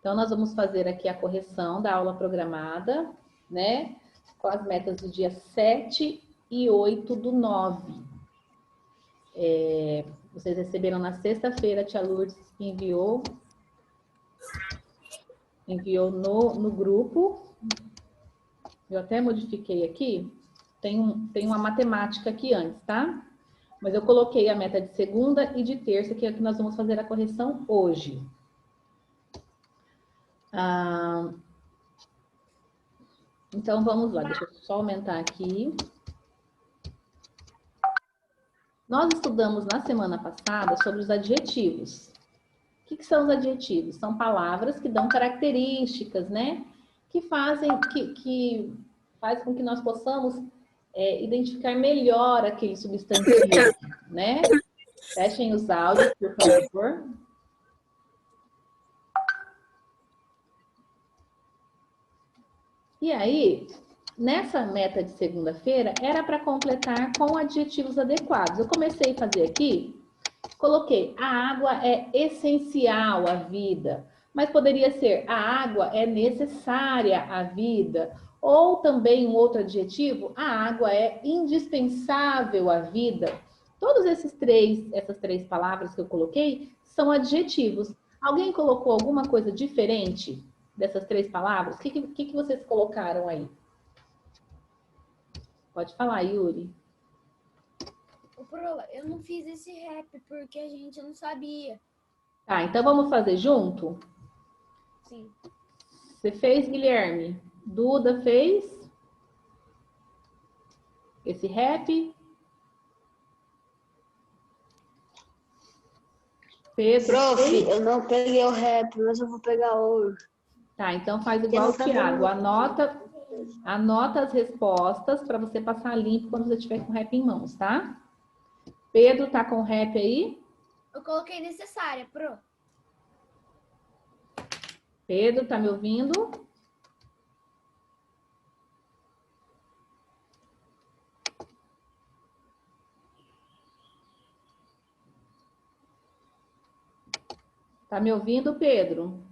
Então, nós vamos fazer aqui a correção da aula programada, né? Com as metas do dia 7 e 8/9. Vocês receberam na sexta-feira, a tia Lourdes enviou no grupo. Eu até modifiquei aqui. Tem uma matemática aqui antes, tá? Mas eu coloquei a meta de segunda e de terça, que é que nós vamos fazer a correção hoje. Então, vamos lá. Deixa eu só aumentar aqui. Nós estudamos na semana passada sobre os adjetivos. O que são os adjetivos? São palavras que dão características, né? Que fazem faz com que nós possamos identificar melhor aquele substantivo, né? Fechem os áudios, por favor. E aí, nessa meta de segunda-feira, era para completar com adjetivos adequados. Eu comecei a fazer aqui, coloquei, a água é essencial à vida, mas poderia ser, a água é necessária à vida, ou também um outro adjetivo, a água é indispensável à vida. Todas essas três palavras que eu coloquei são adjetivos. Alguém colocou alguma coisa diferente dessas três palavras? O que vocês colocaram aí? Pode falar, Yuri. Eu não fiz esse rap porque a gente não sabia. Tá, então vamos fazer junto? Sim. Você fez, Guilherme? Duda fez? Esse rap? Pedro? Prof, eu não peguei o rap, mas eu vou pegar hoje. Tá, então faz igual o Thiago. Anota as respostas para você passar limpo quando você estiver com o rap em mãos, tá? Pedro, tá com o rap aí? Eu coloquei necessária, Pro. Pedro, tá me ouvindo? Tá me ouvindo, Pedro?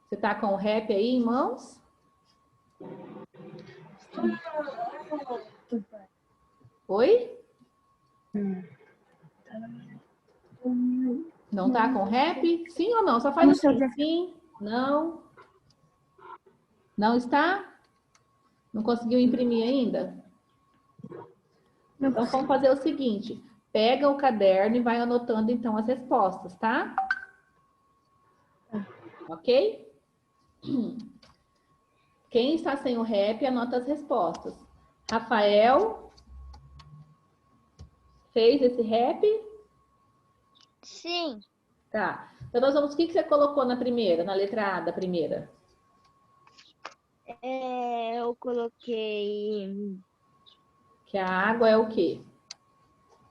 Você tá com o rap aí em mãos? Oi? Não tá com rap? Sim ou não? Só faz assim. Sim, não. Não está? Não conseguiu imprimir ainda? Então, vamos fazer o seguinte. Pega o caderno e vai anotando, então, as respostas, tá? Ok? Quem está sem o rap, anota as respostas. Rafael, fez esse rap? Sim. Tá. Então, nós vamos... O que você colocou na primeira, na letra A da primeira? Eu coloquei... Que a água é o quê?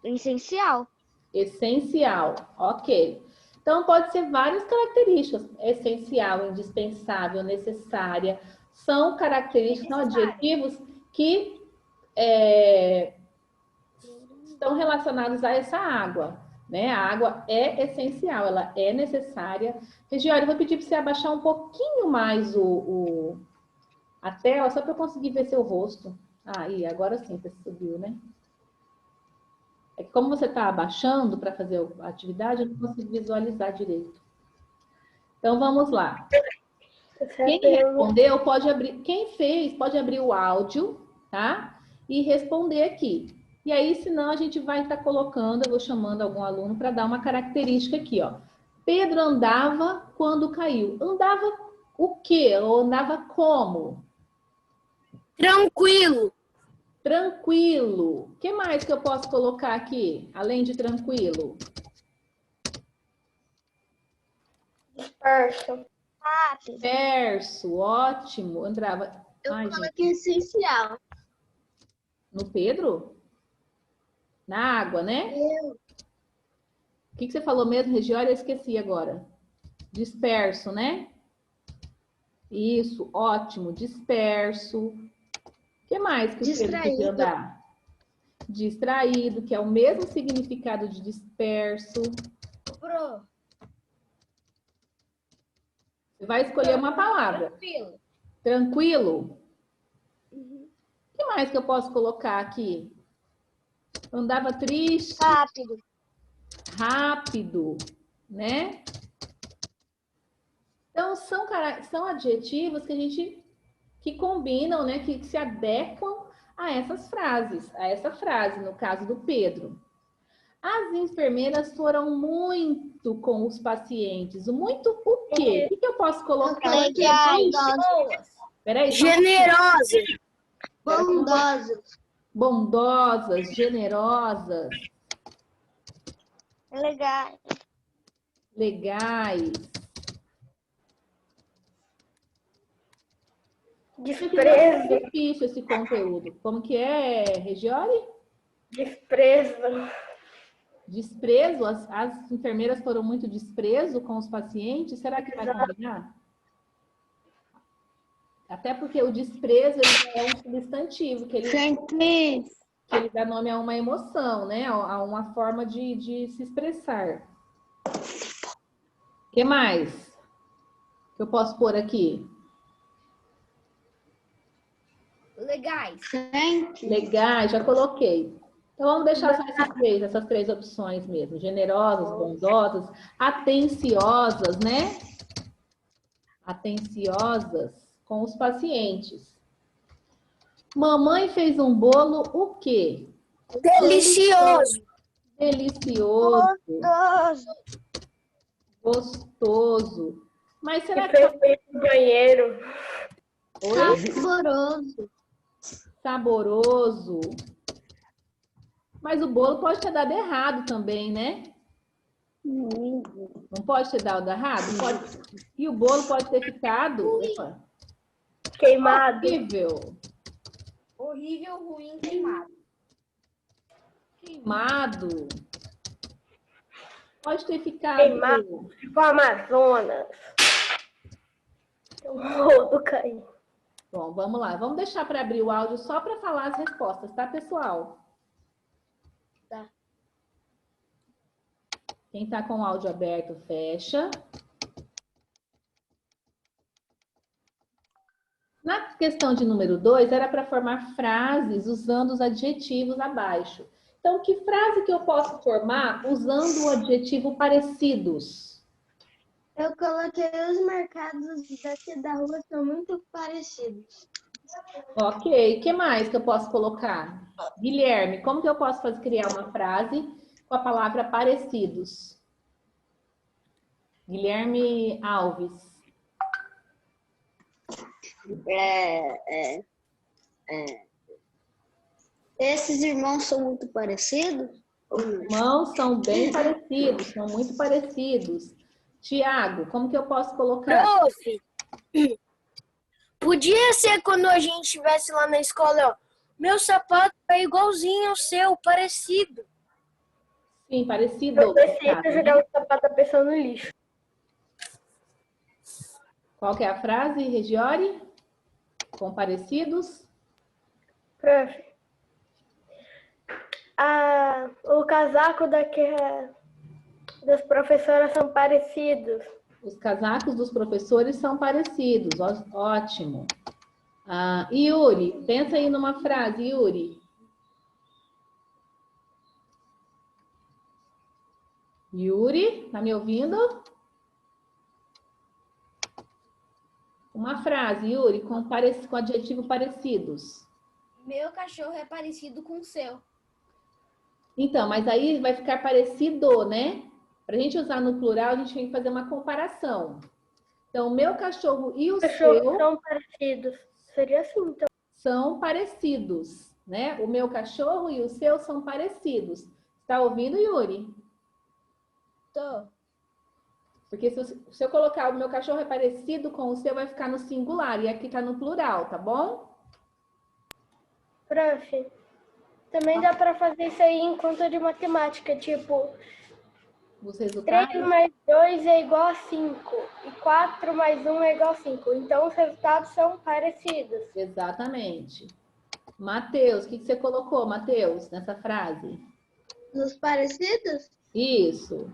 Essencial. Essencial. Ok. Então, pode ser várias características. Essencial, indispensável, necessária. São características, são adjetivos que estão relacionados a essa água, né? A água é essencial, ela é necessária. Regiane, eu vou pedir para você abaixar um pouquinho mais a tela, só para eu conseguir ver seu rosto. Aí, agora sim, você subiu, né? É que como você está abaixando para fazer a atividade, eu não consigo visualizar direito. Então, vamos lá. Quem respondeu pode abrir, quem fez pode abrir o áudio, tá? E responder aqui. E aí, senão, a gente vai estar colocando, eu vou chamando algum aluno para dar uma característica aqui, ó. Pedro andava quando caiu. Andava o quê? Ou andava como? Tranquilo. Tranquilo. O que mais que eu posso colocar aqui, além de tranquilo? Disperso. Disperso, ótimo. Andava. Eu Ai, coloquei essencial. No Pedro? Na água, né? O que você falou mesmo, Regiane? Eu esqueci agora. Disperso, né? Isso, ótimo. Disperso. O que mais que o Pedro podia andar? Distraído, que é o mesmo significado de disperso. Pro, Você vai escolher uma palavra. Tranquilo. Tranquilo? O que mais que eu posso colocar aqui? Andava triste. Rápido. Rápido, né? Então, são adjetivos que combinam, né? Que se adequam a essas frases, a essa frase, no caso do Pedro. As enfermeiras foram muito com os pacientes. Muito o quê? O que eu posso colocar? Legais. Peraí. Generosa. Bondosos. Bondosas, generosas, Legais. legais. Desprezo. É difícil esse conteúdo. Como que é, Regiane? Desprezo. Desprezo? As enfermeiras foram muito desprezo com os pacientes? Será que vai combinar? Até porque o desprezo ele é um substantivo que ele dá nome a uma emoção, né? A uma forma de se expressar. O que mais que eu posso pôr aqui? Legais. Legais, já coloquei. Então, vamos deixar só essas três opções mesmo. Generosas, bondosas, atenciosas, né? Atenciosas com os pacientes. Mamãe fez um bolo, o quê? Delicioso. Delicioso, gostoso. Mas será que... No banheiro. Saboroso. Saboroso. Mas o bolo pode ter dado errado também, né? Não pode ter dado errado? Pode... E o bolo pode ter ficado... Queimado. Horrível. Horrível, ruim, queimado. Queimado. Pode ter ficado... Queimado. Tipo Amazonas. O rodo caiu. Bom, vamos lá. Vamos deixar para abrir o áudio só para falar as respostas, tá, pessoal? Tá. Quem está com o áudio aberto, fecha. Na questão de número 2, era para formar frases usando os adjetivos abaixo. Então, que frase que eu posso formar usando o adjetivo parecidos? Eu coloquei os mercados daqui da rua, são muito parecidos. Ok, o que mais que eu posso colocar? Guilherme, como que eu posso criar uma frase com a palavra parecidos? Guilherme Alves. Esses irmãos são muito parecidos? Os irmãos são bem parecidos, são muito parecidos. Tiago, como que eu posso colocar? Prof, podia ser quando a gente estivesse lá na escola, ó. Meu sapato é igualzinho ao seu, parecido. Sim, parecido. Eu pensei que jogar o sapato da pessoa no lixo. Qual que é a frase, Regiane? Com parecidos? Prof, o casaco das professoras são parecidos. Os casacos dos professores são parecidos. Ótimo. Yuri, pensa aí numa frase, Yuri. Yuri, tá me ouvindo? Uma frase, Yuri, com adjetivo parecidos. Meu cachorro é parecido com o seu. Então, mas aí vai ficar parecido, né? Para a gente usar no plural, a gente tem que fazer uma comparação. Então, o meu cachorro e o seu São parecidos. Seria assim, então. são parecidos, né? O meu cachorro e o seu são parecidos. Está ouvindo, Yuri? Tô. Porque se eu colocar o meu cachorro é parecido com o seu, vai ficar no singular. E aqui está no plural, tá bom? Prof, também dá para fazer isso aí em conta de matemática, tipo, Os resultados. 3 mais 2 é igual a 5 e 4 mais 1 é igual a 5. Então, os resultados são parecidos. Exatamente. Matheus, o que você colocou, Matheus, nessa frase? Os parecidos? Isso.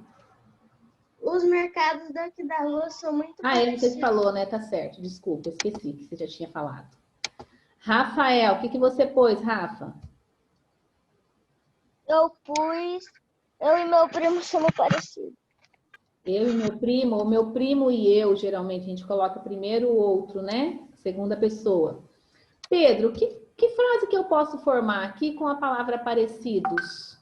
os mercados daqui da rua são muito Ah, é, você parecidos. falou, né? Tá certo. Desculpa, esqueci que você já tinha falado. Rafael, o que que você pôs, Rafa? Eu e meu primo somos parecidos. Eu e o meu primo e eu, geralmente, a gente coloca primeiro o outro, né? Segunda pessoa. Pedro, que frase que eu posso formar aqui com a palavra parecidos?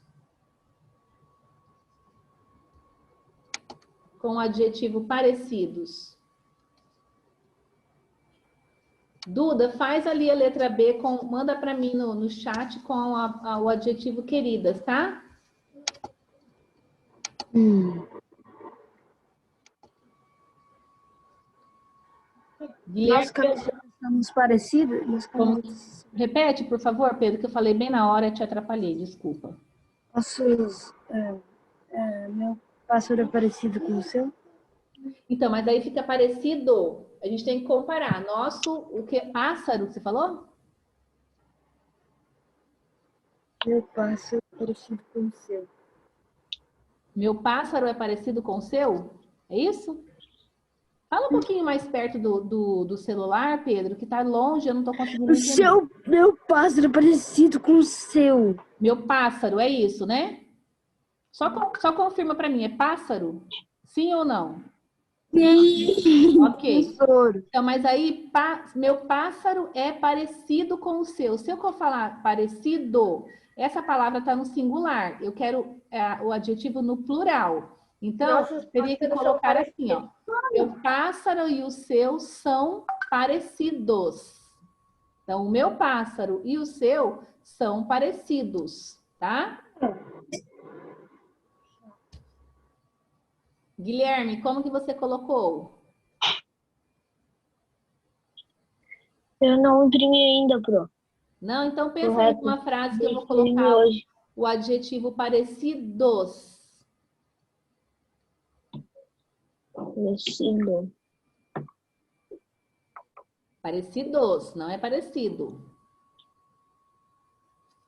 Com o adjetivo parecidos. Duda, faz ali a letra B, manda para mim no chat com o adjetivo queridas, tá? Nós Guilherme, somos parecidos? repete, por favor, Pedro, que eu falei bem na hora e te atrapalhei, desculpa. Meu pássaro é parecido com o seu? Então, mas aí fica parecido. A gente tem que comparar. O que? Pássaro, que você falou? Meu pássaro é parecido com o seu. Meu pássaro é parecido com o seu? É isso? Fala um pouquinho mais perto do celular, Pedro, que tá longe, eu não tô conseguindo entender. Meu pássaro é parecido com o seu. Meu pássaro, é isso, né? Só confirma para mim, é pássaro? Sim ou não? Sim. Ok. Então, mas aí, meu pássaro é parecido com o seu. Se eu for falar parecido, essa palavra está no singular. Eu quero o adjetivo no plural. Então, Nossos eu teria que pássaros são colocar assim, ó. Meu pássaro e o seu são parecidos. Então, o meu pássaro e o seu são parecidos, tá? Guilherme, como que você colocou? Eu não imprimi ainda, Pro. Não, então pensa em uma frase que eu vou colocar o adjetivo parecidos. Parecido. Parecidos, não é parecido.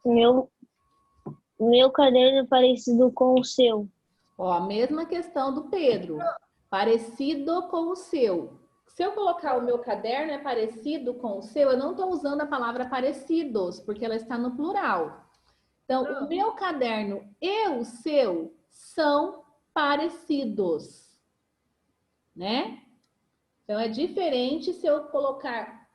Meu caderno é parecido com o seu. Ó, a mesma questão do Pedro. Parecido com o seu. Se eu colocar o meu caderno é parecido com o seu, eu não estou usando a palavra parecidos, porque ela está no plural. Então, o meu caderno e o seu são parecidos, né? Então, é diferente se eu colocar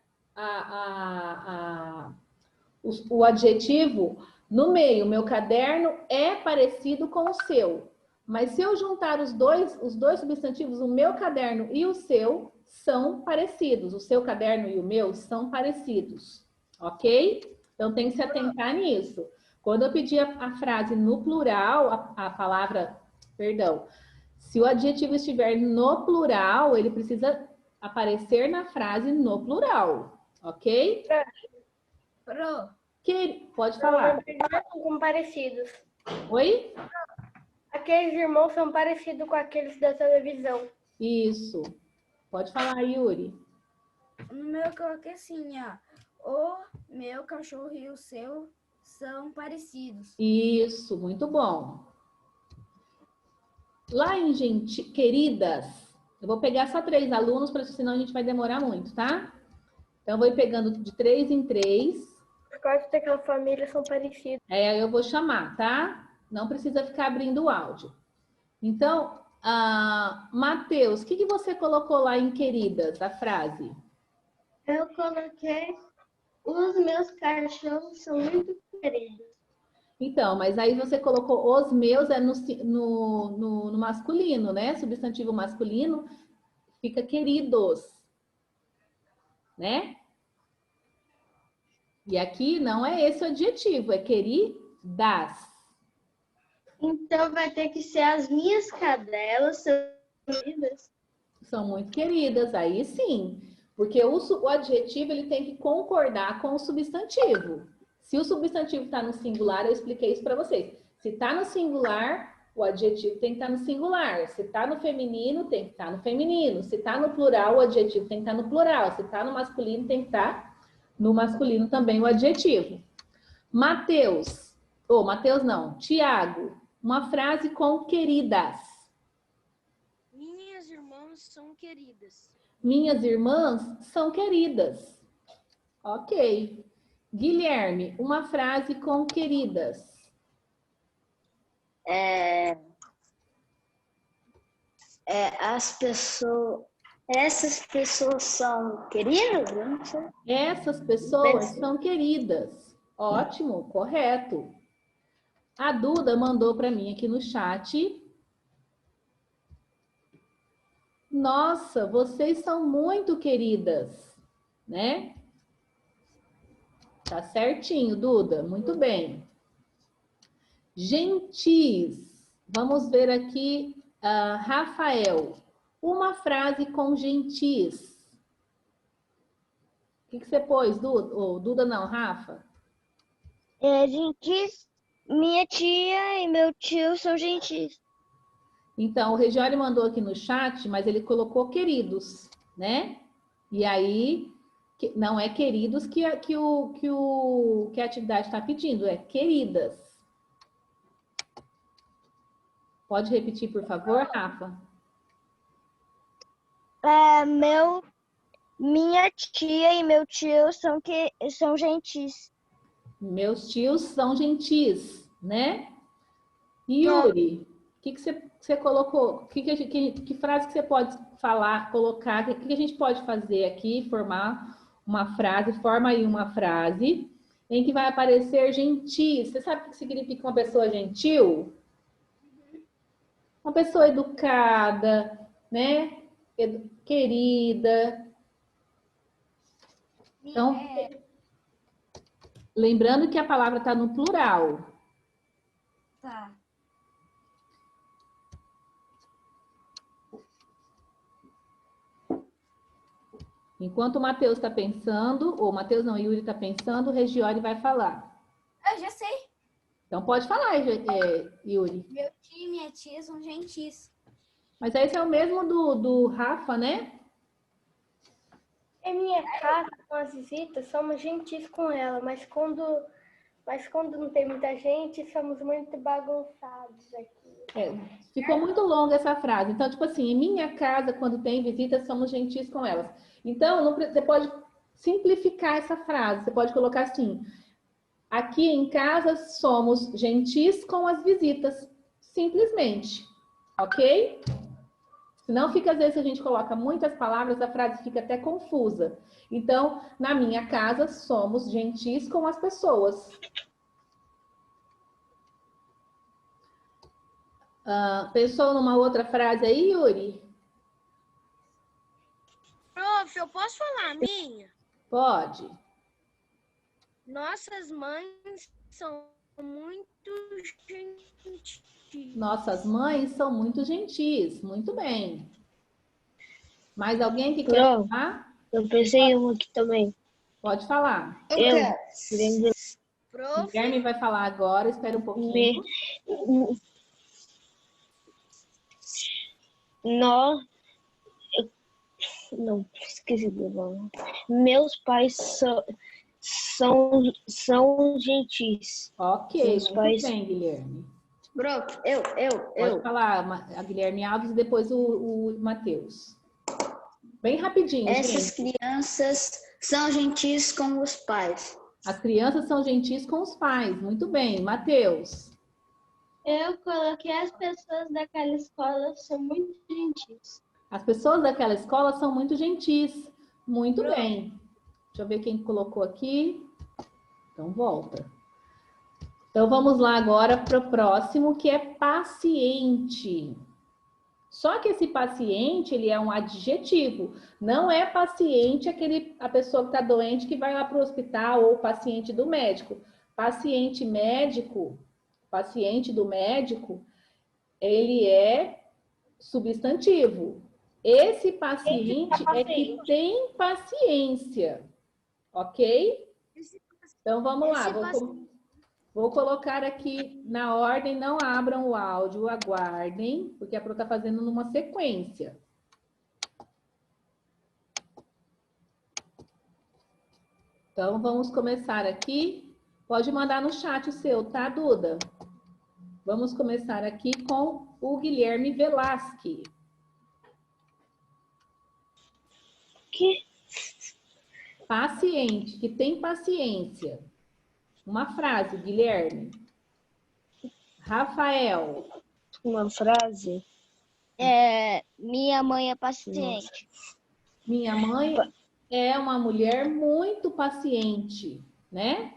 o adjetivo no meio. Meu caderno é parecido com o seu. Mas se eu juntar os dois substantivos, o meu caderno e o seu são parecidos. O seu caderno e o meu são parecidos. Ok? Então, tem que se atentar nisso. Quando eu pedir a frase no plural, a palavra, perdão, se o adjetivo estiver no plural, ele precisa aparecer na frase no plural. Ok? Pro, Pode falar. São parecidos. Oi? Aqueles irmãos são parecidos com aqueles da televisão. Isso. Pode falar, Yuri. no meu eu coloquei assim, ó. O meu cachorro e o seu são parecidos. Isso, muito bom. Lá em queridas, eu vou pegar só 3 alunos, porque senão a gente vai demorar muito, tá? Então, eu vou ir pegando de 3 em 3. Os quartos daquela família são parecidos. Eu vou chamar, tá? Não precisa ficar abrindo o áudio. Então, Matheus, o que você colocou lá em queridas, a frase? Eu coloquei os meus cachorros são muito queridos. Então, mas aí você colocou os meus no masculino, né? Substantivo masculino fica queridos, né? E aqui não é esse o adjetivo, é queridas. Então vai ter que ser as minhas cadelas são queridas. São muito queridas, aí sim. Porque o adjetivo ele tem que concordar com o substantivo. Se o substantivo está no singular, eu expliquei isso para vocês. Se está no singular, o adjetivo tem que estar no singular. Se está no feminino, tem que estar no feminino. Se está no plural, o adjetivo tem que estar no plural. Se está no masculino, tem que estar no masculino também o adjetivo. Mateus não, Tiago, uma frase com queridas. Minhas irmãs são queridas. Minhas irmãs são queridas. Ok. Guilherme, uma frase com queridas. Essas pessoas são queridas? Eu não sei. Essas pessoas são queridas. Ótimo, correto. A Duda mandou para mim aqui no chat. Nossa, vocês são muito queridas, né? Tá certinho, Duda. Muito bem. Gentis. Vamos ver aqui, Rafael. Uma frase com gentis. O que você pôs, Duda? Oh, Duda não, Rafa? Gentis, minha tia e meu tio são gentis. Então, o Regiori mandou aqui no chat, mas ele colocou queridos, né? E aí, não é queridos que a atividade está pedindo, é queridas. Pode repetir, por favor, Rafa? Minha tia e meu tio são gentis. Meus tios são gentis, né? Yuri, o que você colocou? Que frase que você pode falar, colocar? O que a gente pode fazer aqui? Formar uma frase, forma aí uma frase em que vai aparecer gentis. Você sabe o que significa uma pessoa gentil? Uma pessoa educada, né? Querida. Então, lembrando que a palavra está no plural. Tá. Enquanto o Matheus está pensando, ou o Matheus não, o Yuri está pensando, o Regiori vai falar. Eu já sei. Então pode falar, Yuri. Meu tio e minha tia são gentis. Mas esse é o mesmo do Rafa, né? Em minha casa, com as visitas, somos gentis com ela, mas quando não tem muita gente, somos muito bagunçados aqui. Ficou muito longa essa frase. Então, tipo assim, em minha casa, quando tem visitas, somos gentis com elas. Então, você pode simplificar essa frase. Você pode colocar assim: aqui em casa somos gentis com as visitas. Simplesmente. Ok? Senão fica, às vezes, a gente coloca muitas palavras, a frase fica até confusa. Então, na minha casa, somos gentis com as pessoas. Pensou numa outra frase aí, Yuri? Prof, eu posso falar a minha? Pode. Nossas mães são muito gentis. Nossas mães são muito gentis. Muito bem. Mais alguém que quer falar? Eu pensei em uma aqui também. Pode falar. Prof, Guilherme vai falar agora, espera um pouquinho. Não, esqueci do nome. Meus pais são gentis. Ok, Meus muito pais- bem, Guilherme. Prof, Pode falar, a Guilherme Alves e depois o Matheus. Bem rapidinho, Essas gente. crianças são gentis com os pais. As crianças são gentis com os pais. Muito bem. Matheus. Eu coloquei as pessoas daquela escola são muito gentis. As pessoas daquela escola são muito gentis. Muito bem. Deixa eu ver quem colocou aqui. Então, volta. Então, vamos lá agora para o próximo, que é paciente. Só que esse paciente, ele é um adjetivo. Não é paciente a pessoa que está doente que vai lá para o hospital ou paciente do médico. Paciente do médico, ele é substantivo. Esse paciente é que tem paciência, ok? Então, vamos lá. Vou colocar aqui na ordem, não abram o áudio, aguardem, porque a Pro está fazendo numa sequência. Então, vamos começar aqui. Pode mandar no chat o seu, tá, Duda? Vamos começar aqui com o Guilherme Velasque. Que? Paciente, que tem paciência. Uma frase, Guilherme. Rafael. Uma frase? Minha mãe é paciente. Minha mãe é uma mulher muito paciente, né?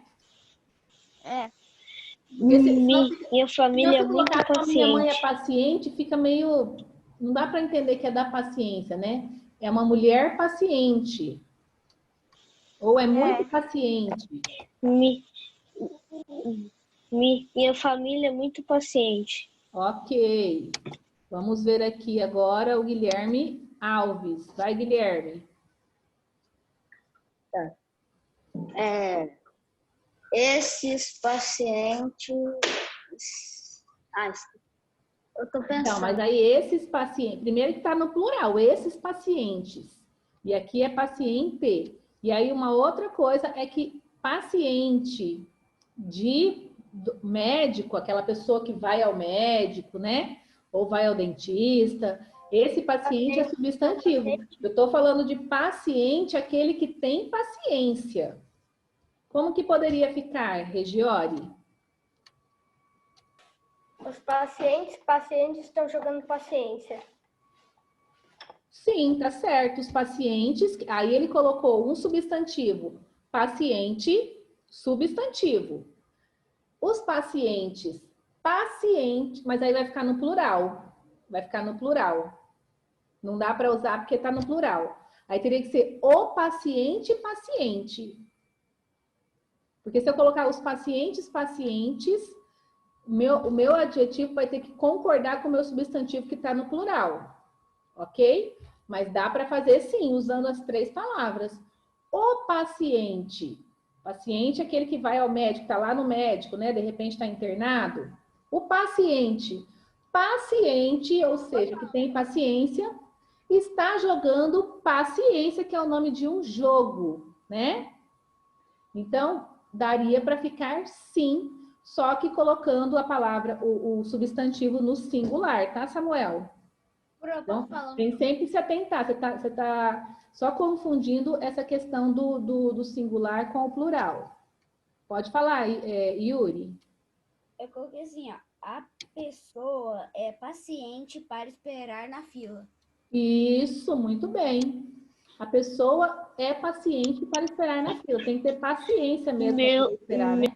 Minha família é muito Minha mãe é paciente. paciente, fica meio... Não dá para entender que é da paciência, né? É uma mulher paciente. Ou é muito paciente. Minha família é muito paciente. Ok. Vamos ver aqui agora o Guilherme Alves. Vai, Guilherme. Esses pacientes. Eu tô pensando. Então, mas aí esses pacientes... Primeiro que está no plural, esses pacientes. E aqui é paciente. E aí uma outra coisa é que paciente médico, aquela pessoa que vai ao médico, né? Ou vai ao dentista, esse paciente é substantivo. Eu estou falando de paciente, aquele que tem paciência. Como que poderia ficar, Regiori? Os pacientes estão jogando paciência. Sim, tá certo. Os pacientes, aí ele colocou um substantivo. Paciente, substantivo. Os pacientes, paciente, mas aí vai ficar no plural. Vai ficar no plural. Não dá para usar porque está no plural. Aí teria que ser o paciente, paciente. Porque se eu colocar os pacientes, o meu adjetivo vai ter que concordar com o meu substantivo que está no plural. Ok? Mas dá para fazer sim, usando as três palavras. O paciente. Paciente é aquele que vai ao médico, está lá no médico, né? De repente está internado. O paciente. Paciente, ou seja, que tem paciência, está jogando paciência, que é o nome de um jogo, né? Então, daria para ficar sim, só que colocando a palavra, o substantivo no singular, tá, Samuel? Então, tem sempre se atentar, você tá só confundindo essa questão do singular com o plural. Pode falar, Yuri. Eu coloquei assim, ó. A pessoa é paciente para esperar na fila. Isso, muito bem. A pessoa é paciente para esperar na fila. Tem que ter paciência mesmo para esperar, né?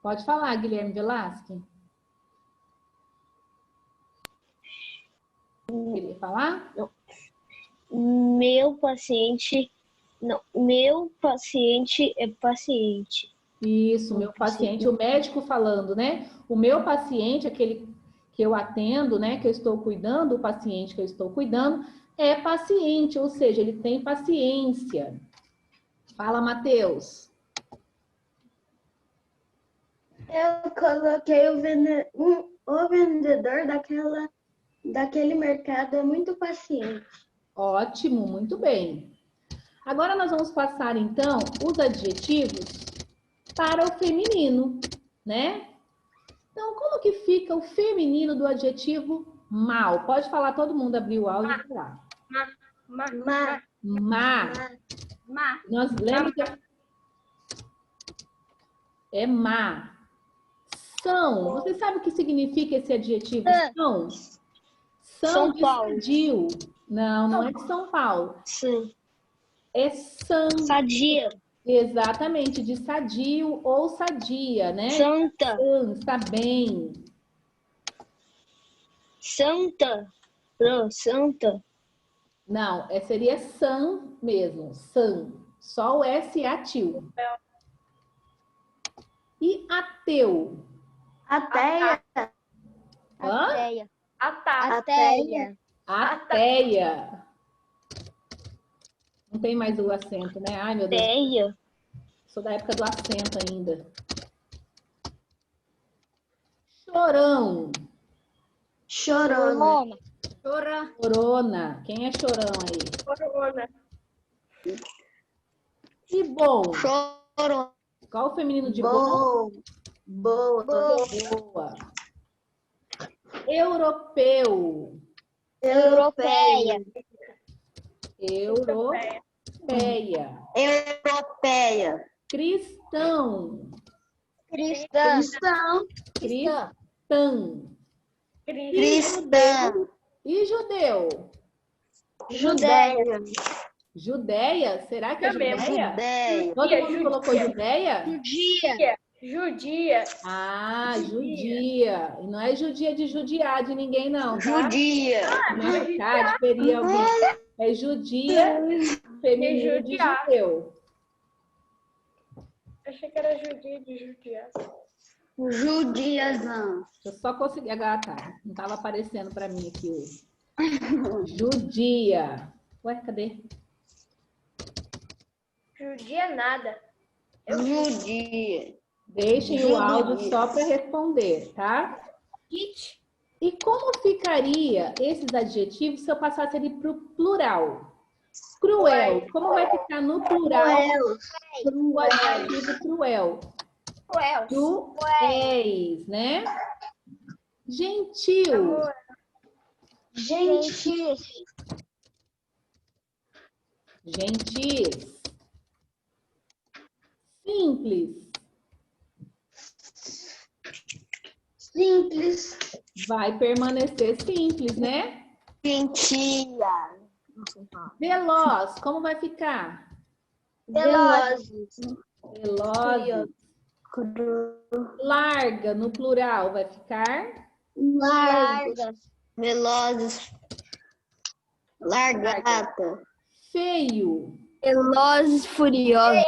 Pode falar, Guilherme Velasquez. Queria falar? Meu paciente é paciente. Isso, meu paciente, o médico falando, né? O meu paciente, aquele que eu atendo, né? Que eu estou cuidando, o paciente que eu estou cuidando, é paciente, ou seja, ele tem paciência. Fala, Matheus. Eu coloquei o vendedor daquele mercado é muito paciente. Ótimo, muito bem. Agora nós vamos passar, então, os adjetivos para o feminino, né? Então, como que fica o feminino do adjetivo mal? Pode falar, todo mundo abriu o áudio e falar. Má. Nós lembra que é má. São. Você sabe o que significa esse adjetivo são? São de sadio. Não, não é de São Paulo. Sim. É sã. Sadia. Exatamente, de sadio ou sadia, né? Santa. Está bem. Santa. Não, santa. Não, seria sã mesmo. Sã. Só o S atil. E ateu? Ateia. Hã? Ateia. Ateia. Não tem mais o acento, né? Ai, meu Deus. Ateia. Sou da época do acento ainda. Chorão. Chorona. Chorona. Quem é chorão aí? Corona. E bom? Chorou. Qual o feminino de bom? Boa. Boa. Europeu. Europeia. Europeia. Europeia. Cristão. Cristão. Cristã. Cristã. E judeu? Judeia. Judeia? Será que é Judeia? Judeia. Todo mundo colocou Judeia? Judia. Ah, judia. E não é judia de judiar de ninguém, não, tá? Judia. Machucar, de ferir alguém. É judia, feminino de judeu. Achei que era judia de judiar. Judiazão. Eu só consegui... Ah, tá. Não estava aparecendo para mim aqui hoje. Judia. Ué, cadê? Judia nada. Judia. Deixem o áudio só para responder, tá? E como ficaria esses adjetivos se eu passasse ele para o plural? Cruel. Como vai ficar no plural o adjetivo cruel? Cruéis, né? Gentil. Gentis. Gentis. Simples. Simples. Vai permanecer simples, né? Gentia. Veloz. Como vai ficar? Velozes. Veloz. Larga, no plural, vai ficar? Largas. Velozes. Largata. Feio. Velozes, furiosos.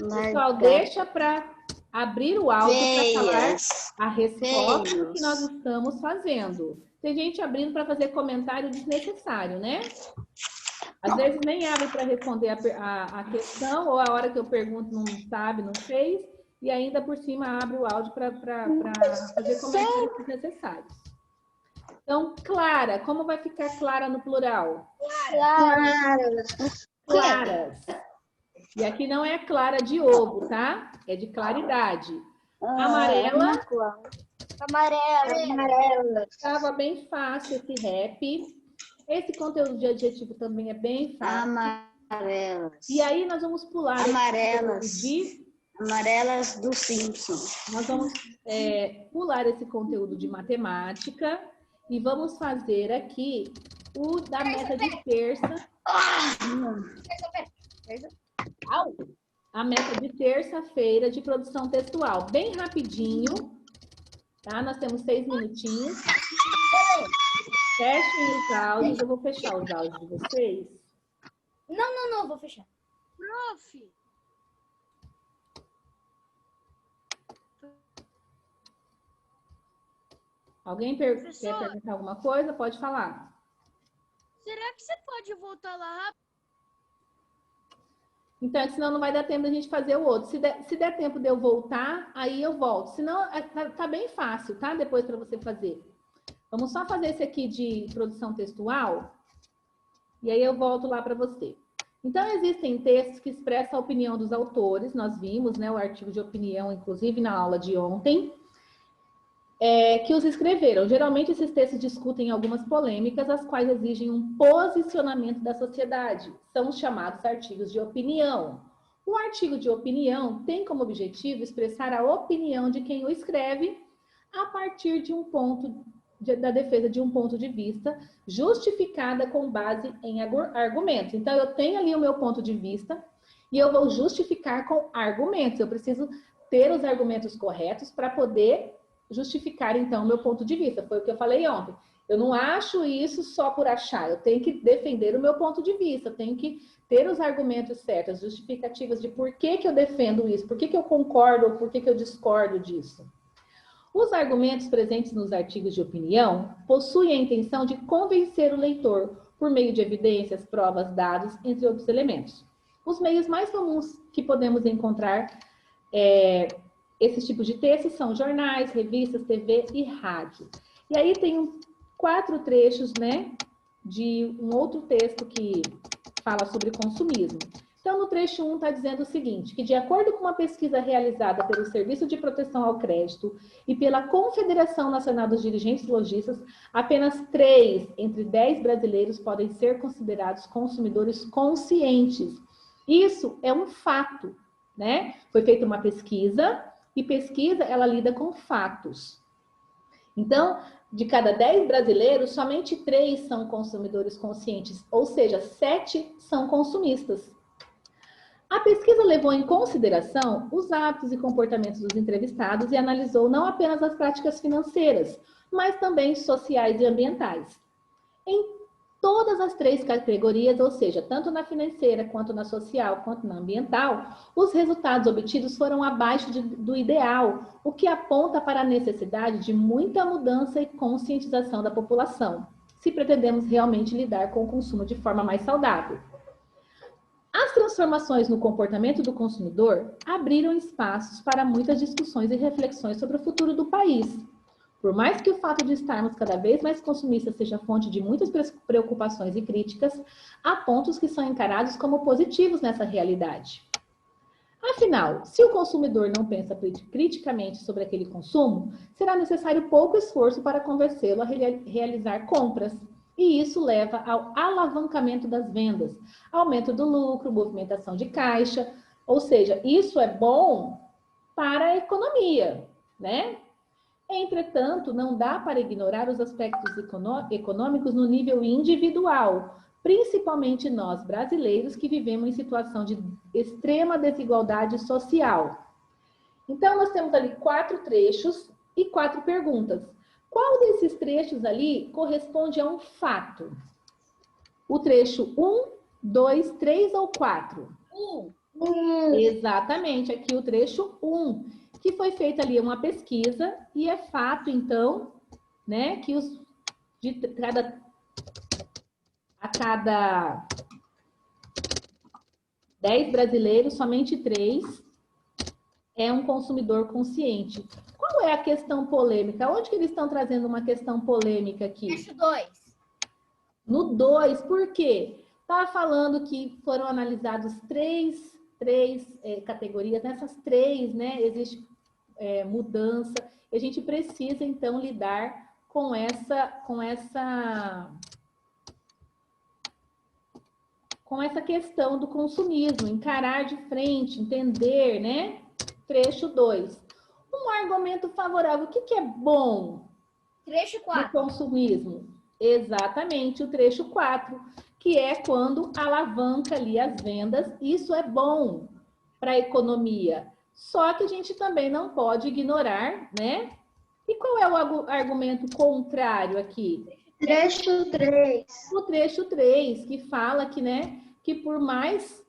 Pessoal, deixa para abrir o áudio para falar a resposta que nós estamos fazendo. Tem gente abrindo para fazer comentário desnecessário, né? Às vezes nem abre para responder a questão, ou a hora que eu pergunto não sabe, não fez, e ainda por cima abre o áudio para fazer comentários desnecessários. Então, Clara, como vai ficar Clara no plural? Claras. E aqui não é clara de ovo, tá? É de claridade. Amarela. Amarela. Estava bem fácil esse rap. Esse conteúdo de adjetivo também é bem fácil. Amarelas. E aí nós vamos pular. Amarelas. Amarelas do Simpsons. Nós vamos pular esse conteúdo de matemática e vamos fazer aqui o da meta de terça. A meta de terça-feira de produção textual. Bem rapidinho. Tá? Nós temos 6 minutinhos. Fechem os áudios. Eu vou fechar os áudios de vocês. Não, vou fechar. Prof, Alguém quer perguntar alguma coisa? Pode falar. será que você pode voltar lá rápido? Então, senão não vai dar tempo da gente fazer o outro. Se der tempo de eu voltar, aí eu volto. Senão, tá bem fácil, tá? Depois para você fazer. Vamos só fazer esse aqui de produção textual. E aí eu volto lá para você. Então, existem textos que expressam a opinião dos autores. Nós vimos, né, o artigo de opinião, inclusive na aula de ontem, que os escreveram. Geralmente, esses textos discutem algumas polêmicas, as quais exigem um posicionamento da sociedade. São os chamados artigos de opinião. O artigo de opinião tem como objetivo expressar a opinião de quem o escreve a partir de da defesa de um ponto de vista justificada com base em argumentos. Então, eu tenho ali o meu ponto de vista e eu vou justificar com argumentos. Eu preciso ter os argumentos corretos para poder justificar, então, o meu ponto de vista. Foi o que eu falei ontem. Eu não acho isso só por achar. Eu tenho que defender o meu ponto de vista. Eu tenho que ter os argumentos certos, as justificativas de por que eu defendo isso, por que eu concordo ou por que eu discordo disso. Os argumentos presentes nos artigos de opinião possuem a intenção de convencer o leitor por meio de evidências, provas, dados, entre outros elementos. Os meios mais comuns que podemos encontrar esses tipos de textos são jornais, revistas, TV e rádio. E aí tem 4 trechos, né, de um outro texto que fala sobre consumismo. Então, no trecho 1 está dizendo o seguinte, que de acordo com uma pesquisa realizada pelo Serviço de Proteção ao Crédito e pela Confederação Nacional dos Dirigentes Lojistas, apenas 3 entre 10 brasileiros podem ser considerados consumidores conscientes. Isso é um fato, né? Foi feita uma pesquisa, e pesquisa, ela lida com fatos. Então, de cada 10 brasileiros, somente 3 são consumidores conscientes, ou seja, 7 são consumistas. A pesquisa levou em consideração os hábitos e comportamentos dos entrevistados e analisou não apenas as práticas financeiras, mas também sociais e ambientais. Em todas as 3 categorias, ou seja, tanto na financeira, quanto na social, quanto na ambiental, os resultados obtidos foram abaixo do ideal, o que aponta para a necessidade de muita mudança e conscientização da população, se pretendemos realmente lidar com o consumo de forma mais saudável. As transformações no comportamento do consumidor abriram espaços para muitas discussões e reflexões sobre o futuro do país. Por mais que o fato de estarmos cada vez mais consumistas seja fonte de muitas preocupações e críticas, há pontos que são encarados como positivos nessa realidade. Afinal, se o consumidor não pensa criticamente sobre aquele consumo, será necessário pouco esforço para convencê-lo a realizar compras. E isso leva ao alavancamento das vendas, aumento do lucro, movimentação de caixa, ou seja, isso é bom para a economia, né? Entretanto, não dá para ignorar os aspectos econômicos no nível individual, principalmente nós brasileiros que vivemos em situação de extrema desigualdade social. Então, nós temos ali 4 trechos e 4 perguntas. Qual desses trechos ali corresponde a um fato? O trecho 1, 2, 3 ou 4? 1. Exatamente, aqui o trecho 1, que foi feita ali uma pesquisa e é fato, então, né, que a cada 10 brasileiros, somente 3 é um consumidor consciente. Qual é a questão polêmica? Onde que eles estão trazendo uma questão polêmica aqui? Trecho 2. No 2, por quê? Está falando que foram analisados três categorias. Nessas 3, né, existe mudança. E a gente precisa, então, lidar com essa questão do consumismo, encarar de frente, entender, né? Trecho 2. Um argumento favorável. O que é bom? Trecho 4. Do consumismo? Exatamente, o trecho 4, que é quando alavanca ali as vendas. Isso é bom para a economia. Só que a gente também não pode ignorar, né? E qual é o argumento contrário aqui? Trecho 3. O trecho 3, que fala que, né, que por mais...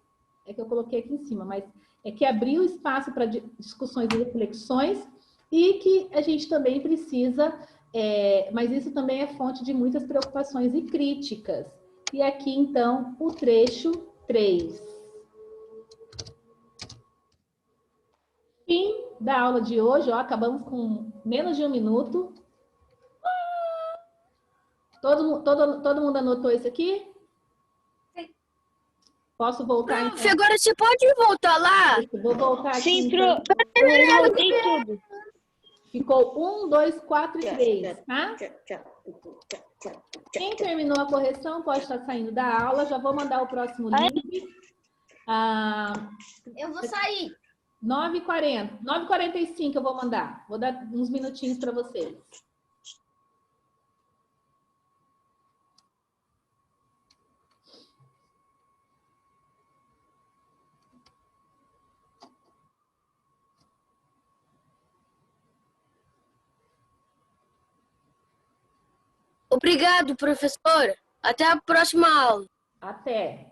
É que eu coloquei aqui em cima, mas é que abriu espaço para discussões e reflexões e que a gente também precisa... mas isso também é fonte de muitas preocupações e críticas. E aqui, então, o trecho 3. Fim da aula de hoje, ó, acabamos com menos de 1 minuto. Todo mundo anotou isso aqui? Sim. Posso voltar? Prof, agora você pode voltar lá? Vou voltar aqui. Sim, Então. eu anotei tudo. Ficou 1, 2, 4 e 3, tá? Quem terminou a correção pode estar saindo da aula. Já vou mandar o próximo link. Eu vou sair. 9h40, 9h45 eu vou mandar. Vou dar uns minutinhos para vocês. Obrigado, professor. Até a próxima aula. Até.